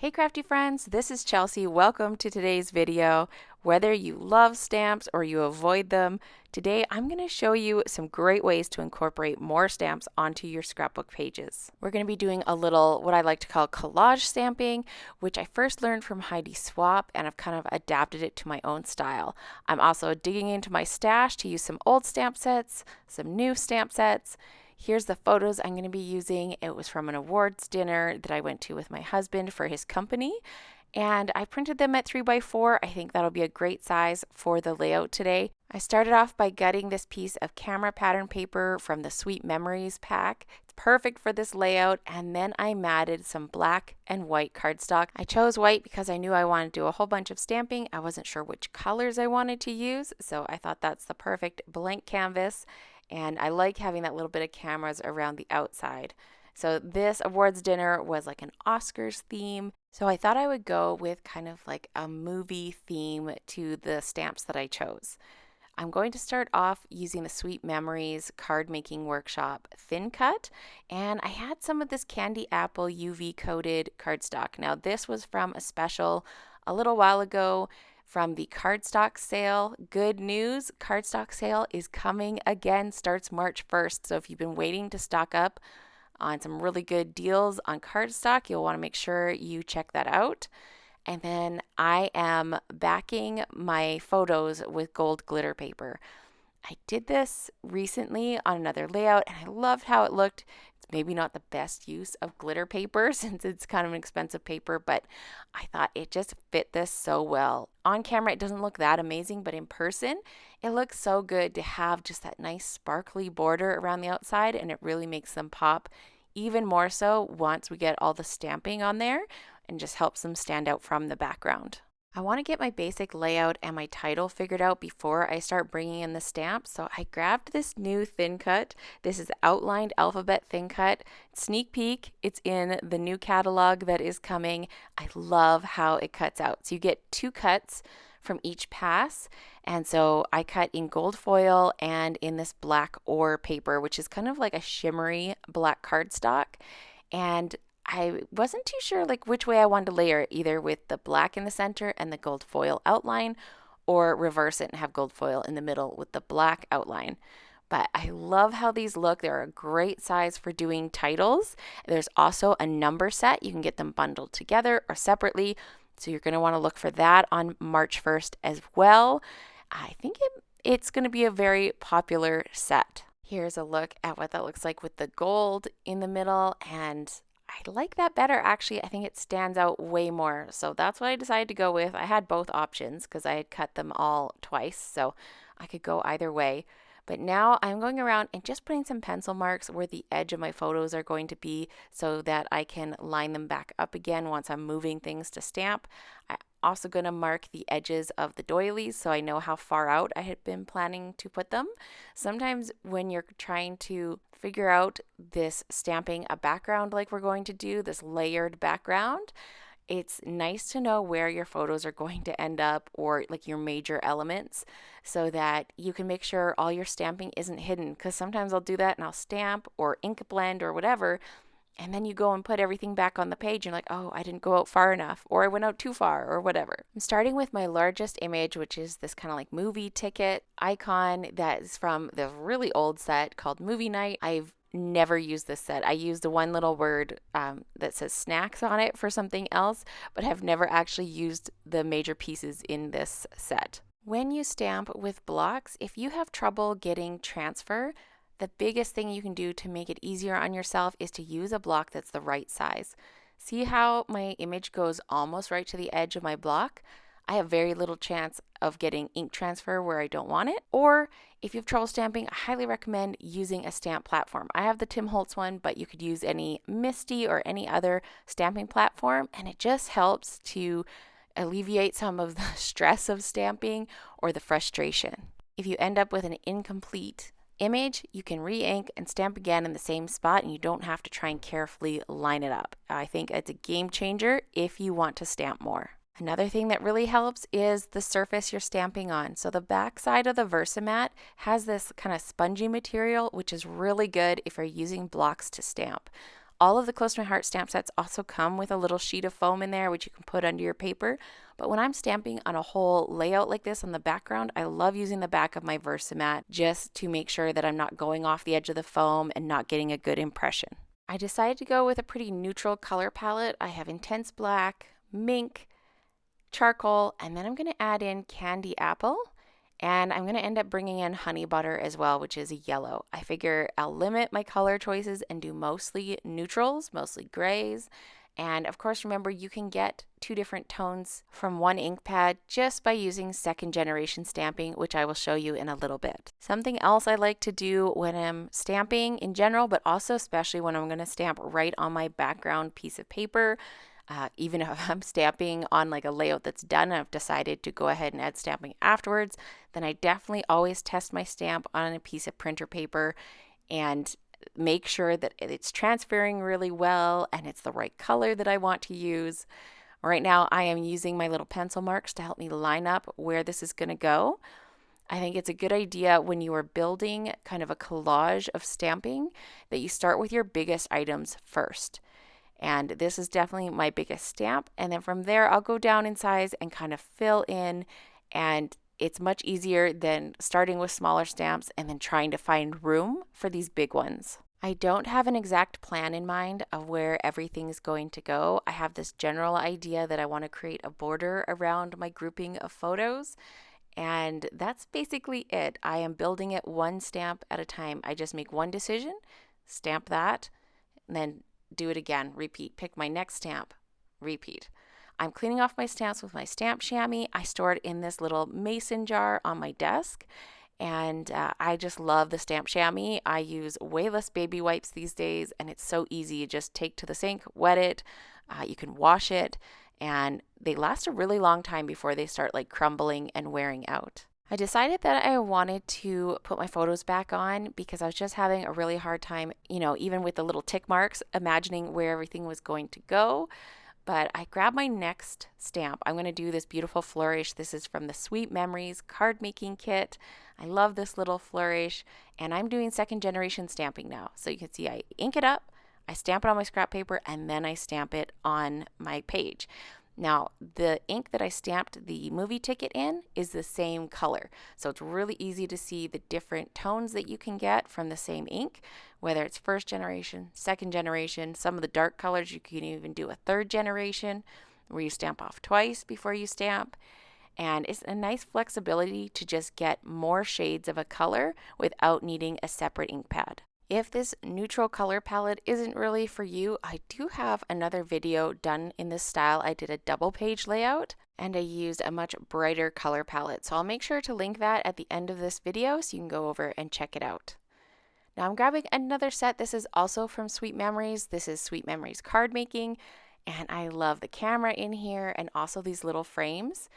Hey crafty friends, this is Chelsea. Welcome to today's video. Whether you love stamps or you avoid them, today I'm going to show you some great ways to incorporate more stamps onto your scrapbook pages. We're going to be doing a little what I like to call collage stamping, which I first learned from Heidi Swap and I've kind of adapted it to my own style. I'm also digging into my stash to use some old stamp sets, some new stamp sets. Here's the photos I'm going to be using. It was from an awards dinner that I went to with my husband for his company, and I printed them at 3x4. I think that'll be a great size for the layout today. I started off by gutting this piece of camera pattern paper from the Sweet Memories pack. It's perfect for this layout, and then I matted some black and white cardstock. I chose white because I knew I wanted to do a whole bunch of stamping. I wasn't sure which colors I wanted to use, so I thought that's the perfect blank canvas. And I like having that little bit of cameras around the outside. So this awards dinner was like an Oscars theme. So I thought I would go with kind of like a movie theme to the stamps that I chose. I'm going to start off using the Sweet Memories Card Making Workshop Thin Cut. And I had some of this candy apple UV coated cardstock. Now this was from a special a little while ago from the Cardstock sale. Good news, Cardstock sale is coming again, starts March 1st. So if you've been waiting to stock up on some really good deals on Cardstock, you'll want to make sure you check that out. And then I am backing my photos with gold glitter paper. I did this recently on another layout and I loved how it looked. It's maybe not the best use of glitter paper since it's kind of an expensive paper, but I thought it just fit this so well. On camera, it doesn't look that amazing, but in person, it looks so good to have just that nice sparkly border around the outside, and it really makes them pop even more so once we get all the stamping on there and just helps them stand out from the background. I want to get my basic layout and my title figured out before I start bringing in the stamps, so I grabbed this new thin cut. This is outlined alphabet thin cut. Sneak peek, it's in the new catalog that is coming. I love how it cuts out. So you get 2 cuts from each pass, and so I cut in gold foil and in this black ore paper, which is kind of like a shimmery black cardstock. And I wasn't too sure like which way I wanted to layer it, either with the black in the center and the gold foil outline, or reverse it and have gold foil in the middle with the black outline. But I love how these look. They're a great size for doing titles. There's also a number set. You can get them bundled together or separately. So you're going to want to look for that on March 1st as well. I think it's going to be a very popular set. Here's a look at what that looks like with the gold in the middle, and I like that better actually. I think it stands out way more. So that's what I decided to go with. I had both options because I had cut them all twice, so I could go either way. But now I'm going around and just putting some pencil marks where the edge of my photos are going to be so that I can line them back up again once I'm moving things to stamp. I'm also going to mark the edges of the doilies so I know how far out I had been planning to put them. Sometimes when you're trying to figure out this stamping a background like we're going to do, this layered background, it's nice to know where your photos are going to end up, or like your major elements, so that you can make sure all your stamping isn't hidden. Because sometimes I'll do that and I'll stamp or ink blend or whatever, and then you go and put everything back on the page and you're like, oh, I didn't go out far enough, or I went out too far, or whatever. I'm starting with my largest image, which is this kind of like movie ticket icon that is from the really old set called Movie Night. I've never used this set. I used the one little word that says snacks on it for something else, but have never actually used the major pieces in this set. When you stamp with blocks, if you have trouble getting transfer, the biggest thing you can do to make it easier on yourself is to use a block that's the right size. See how my image goes almost right to the edge of my block? I have very little chance of getting ink transfer where I don't want it. Or if you have trouble stamping, I highly recommend using a stamp platform. I have the Tim Holtz one, but you could use any Misty or any other stamping platform, and it just helps to alleviate some of the stress of stamping or the frustration. If you end up with an incomplete image, you can re-ink and stamp again in the same spot, and you don't have to try and carefully line it up. I think it's a game changer if you want to stamp more. Another thing that really helps is the surface you're stamping on. So the back side of the Versamat has this kind of spongy material, which is really good if you're using blocks to stamp. All of the Close to My Heart stamp sets also come with a little sheet of foam in there, which you can put under your paper. But when I'm stamping on a whole layout like this on the background, I love using the back of my Versamat just to make sure that I'm not going off the edge of the foam and not getting a good impression. I decided to go with a pretty neutral color palette. I have Intense Black, Mink, Charcoal, and then I'm going to add in Candy Apple. And I'm going to end up bringing in Honey Butter as well, which is a yellow. I figure I'll limit my color choices and do mostly neutrals, mostly grays. And of course, remember, you can get 2 different tones from one ink pad just by using second generation stamping, which I will show you in a little bit. Something else I like to do when I'm stamping in general, but also especially when I'm going to stamp right on my background piece of paper, even if I'm stamping on like a layout that's done and I've decided to go ahead and add stamping afterwards, then I definitely always test my stamp on a piece of printer paper and make sure that it's transferring really well and it's the right color that I want to use. Right now I am using my little pencil marks to help me line up where this is going to go. I think it's a good idea when you are building kind of a collage of stamping that you start with your biggest items first. And this is definitely my biggest stamp. And then from there, I'll go down in size and kind of fill in. And it's much easier than starting with smaller stamps and then trying to find room for these big ones. I don't have an exact plan in mind of where everything's going to go. I have this general idea that I want to create a border around my grouping of photos. And that's basically it. I am building it one stamp at a time. I just make one decision, stamp that, and then do it again, repeat, pick my next stamp, repeat. I'm cleaning off my stamps with my stamp chamois. I store it in this little mason jar on my desk, and I just love the stamp chamois. I use way less baby wipes these days, and it's so easy. You just take to the sink, wet it, you can wash it, and they last a really long time before they start like crumbling and wearing out. I decided that I wanted to put my photos back on because I was just having a really hard time, even with the little tick marks, imagining where everything was going to go. But I grabbed my next stamp. I'm going to do this beautiful flourish. This is from the Sweet Memories Card-Making Kit. I love this little flourish, and I'm doing second generation stamping now. So you can see I ink it up, I stamp it on my scrap paper, and then I stamp it on my page. Now, the ink that I stamped the movie ticket in is the same color. So it's really easy to see the different tones that you can get from the same ink, whether it's first generation, second generation. Some of the dark colors, you can even do a third generation where you stamp off twice before you stamp. And it's a nice flexibility to just get more shades of a color without needing a separate ink pad. If this neutral color palette isn't really for you, I do have another video done in this style. I did a double page layout and I used a much brighter color palette. So I'll make sure to link that at the end of this video so you can go over and check it out. Now I'm grabbing another set. This is also from Sweet Memories. This is Sweet Memories Card-Making, and I love the camera in here and also these little frames.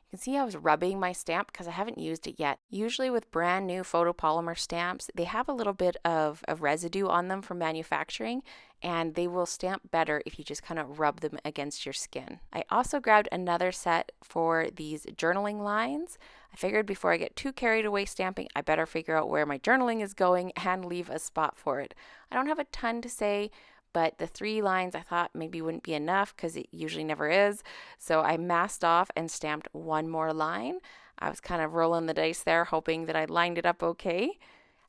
You can see I was rubbing my stamp because I haven't used it yet. Usually with brand new photopolymer stamps, they have a little bit of residue on them from manufacturing, and they will stamp better if you just kind of rub them against your skin. I also grabbed another set for these journaling lines. I figured before I get too carried away stamping, I better figure out where my journaling is going and leave a spot for it. I don't have a ton to say, but the 3 lines I thought maybe wouldn't be enough because it usually never is. So I masked off and stamped 1 more line. I was kind of rolling the dice there, hoping that I lined it up okay.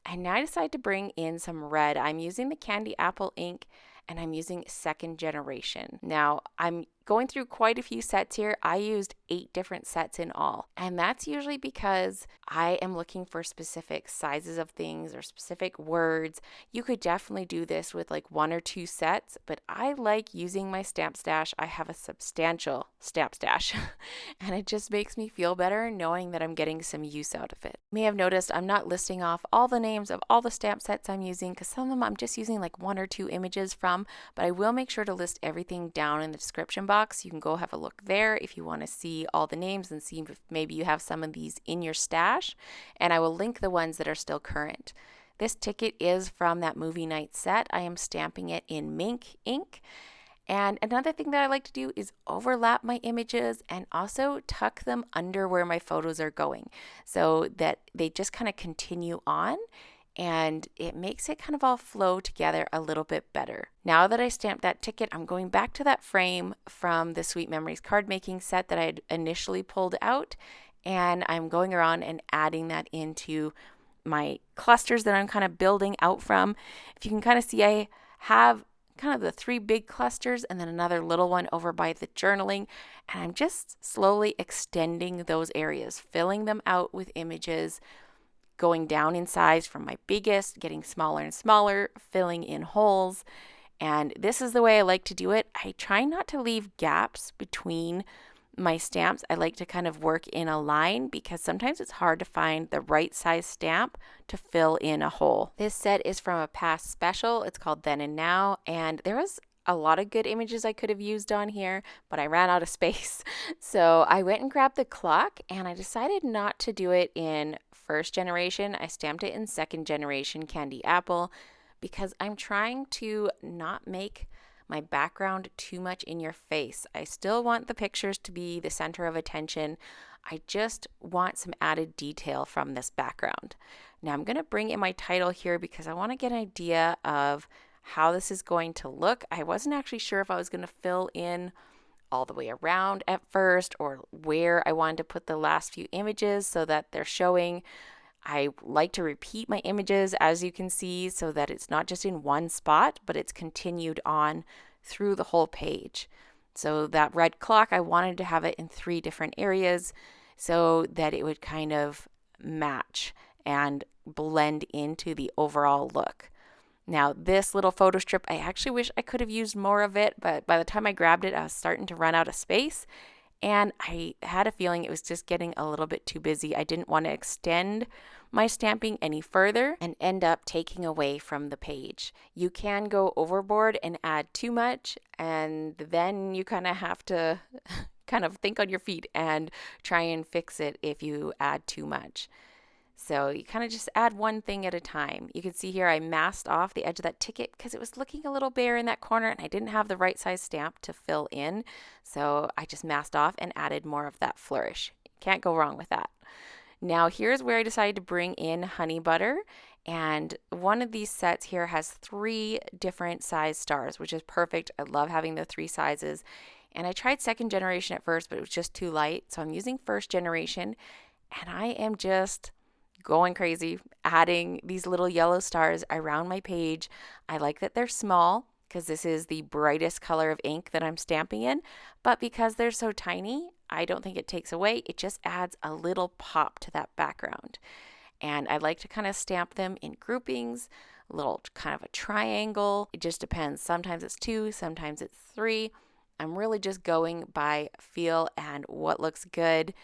And now I decided to bring in some red. I'm using the Candy Apple ink and I'm using second generation. Now I'm going through quite a few sets here. I used 8 different sets in all. And that's usually because I am looking for specific sizes of things or specific words. You could definitely do this with like 1 or 2 sets, but I like using my stamp stash. I have a substantial stamp stash and it just makes me feel better knowing that I'm getting some use out of it. You may have noticed I'm not listing off all the names of all the stamp sets I'm using because some of them I'm just using like 1 or 2 images from, but I will make sure to list everything down in the description box. You can go have a look there if you want to see all the names and see if maybe you have some of these in your stash, and I will link the ones that are still current. This ticket is from that movie night set. I am stamping it in Mink ink. And another thing that I like to do is overlap my images and also tuck them under where my photos are going so that they just kind of continue on. and it makes it kind of all flow together a little bit better. Now that I stamped that ticket, I'm going back to that frame from the Sweet Memories card making set that I had initially pulled out, and I'm going around and adding that into my clusters that I'm kind of building out from. If you can kind of see, I have kind of the 3 big clusters and then another little one over by the journaling, and I'm just slowly extending those areas, filling them out with images, going down in size from my biggest, getting smaller and smaller, filling in holes. And this is the way I like to do it. I try not to leave gaps between my stamps. I like to kind of work in a line because sometimes it's hard to find the right size stamp to fill in a hole. This set is from a past special. It's called Then and Now, and there was a lot of good images I could have used on here, but I ran out of space. So I went and grabbed the clock, and I decided not to do it in first generation. I stamped it in second generation Candy Apple because I'm trying to not make my background too much in your face. I still want the pictures to be the center of attention. I just want some added detail from this background. Now I'm going to bring in my title here because I want to get an idea of how this is going to look. I wasn't actually sure if I was going to fill in all the way around at first or where I wanted to put the last few images so that they're showing. I like to repeat my images, as you can see, so that it's not just in one spot, but it's continued on through the whole page. So that red clock, I wanted to have it in 3 different areas so that it would kind of match and blend into the overall look. Now, this little photo strip, I actually wish I could have used more of it, but by the time I grabbed it, I was starting to run out of space, and I had a feeling it was just getting a little bit too busy. I didn't want to extend my stamping any further and end up taking away from the page. You can go overboard and add too much, and then you kind of have to kind of think on your feet and try and fix it if you add too much. So you kind of just add one thing at a time. You can see here I masked off the edge of that ticket because it was looking a little bare in that corner and I didn't have the right size stamp to fill in. So I just masked off and added more of that flourish. Can't go wrong with that. Now here's where I decided to bring in honey butter. And one of these sets here has 3 different size stars, which is perfect. I love having the 3 sizes. And I tried second generation at first, but it was just too light. So I'm using first generation, and I am just going crazy, adding these little yellow stars around my page. I like that they're small because this is the brightest color of ink that I'm stamping in, but because they're so tiny, I don't think it takes away. It just adds a little pop to that background. And I like to kind of stamp them in groupings, a little kind of a triangle. It just depends. Sometimes it's 2, sometimes it's 3. I'm really just going by feel and what looks good.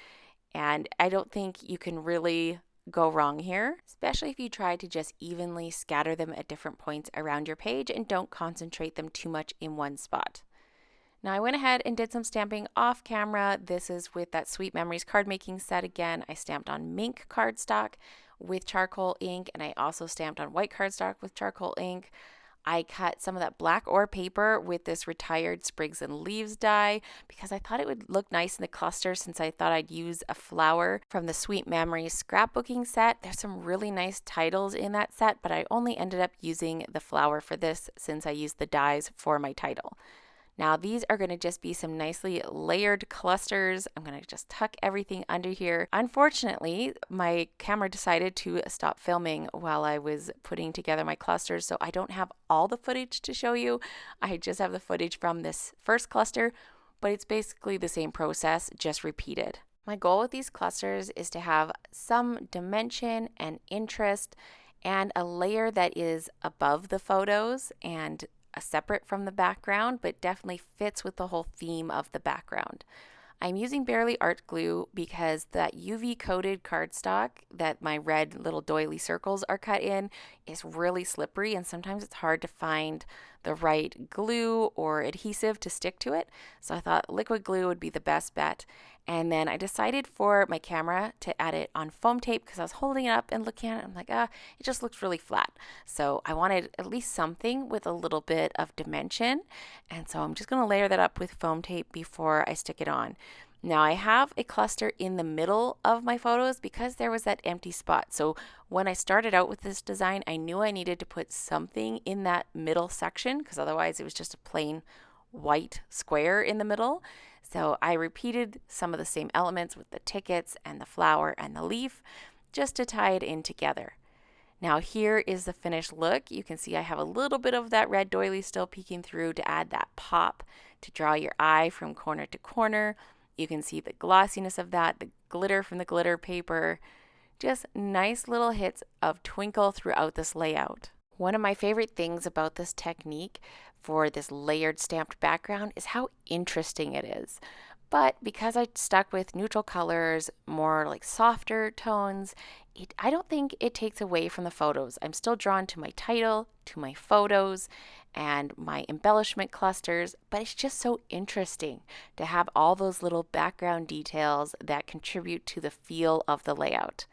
And I don't think you can really go wrong here, especially if you try to just evenly scatter them at different points around your page and don't concentrate them too much in one spot. Now I went ahead and did some stamping off camera. This is with that Sweet Memories card making set again. I stamped on Mink cardstock with charcoal ink, and I also stamped on white cardstock with charcoal ink. I cut some of that black ore paper with this retired sprigs and leaves die because I thought it would look nice in the cluster, since I thought I'd use a flower from the Sweet Memories Scrapbooking set. There's some really nice titles in that set, but I only ended up using the flower for this since I used the dies for my title. Now these are going to just be some nicely layered clusters. I'm going to just tuck everything under here. Unfortunately, my camera decided to stop filming while I was putting together my clusters, so I don't have all the footage to show you. I just have the footage from this first cluster, but it's basically the same process, just repeated. My goal with these clusters is to have some dimension and interest and a layer that is above the photos and separate from the background, but definitely fits with the whole theme of the background. I'm using Barely Art Glue because that UV coated cardstock that my red little doily circles are cut in is really slippery, and sometimes it's hard to find the right glue or adhesive to stick to it. So I thought liquid glue would be the best bet. And then I decided for my camera to add it on foam tape because I was holding it up and looking at it. I'm like, it just looks really flat. So I wanted at least something with a little bit of dimension. And so I'm just going to layer that up with foam tape before I stick it on. Now I have a cluster in the middle of my photos because there was that empty spot. So when I started out with this design, I knew I needed to put something in that middle section because otherwise it was just a plain white square in the middle. So I repeated some of the same elements with the tickets and the flower and the leaf just to tie it in together. Now here is the finished look. You can see I have a little bit of that red doily still peeking through to add that pop, to draw your eye from corner to corner. You can see the glossiness of that, the glitter from the glitter paper, just nice little hits of twinkle throughout this layout. One of my favorite things about this technique for this layered stamped background is how interesting it is. But because I stuck with neutral colors, more like softer tones, I don't think it takes away from the photos. I'm still drawn to my title, to my photos, and my embellishment clusters, but it's just so interesting to have all those little background details that contribute to the feel of the layout.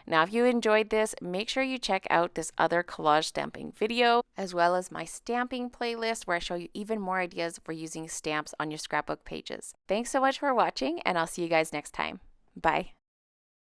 Now, if you enjoyed this, make sure you check out this other collage stamping video, as well as my stamping playlist where I show you even more ideas for using stamps on your scrapbook pages. Thanks so much for watching, and I'll see you guys next time. Bye.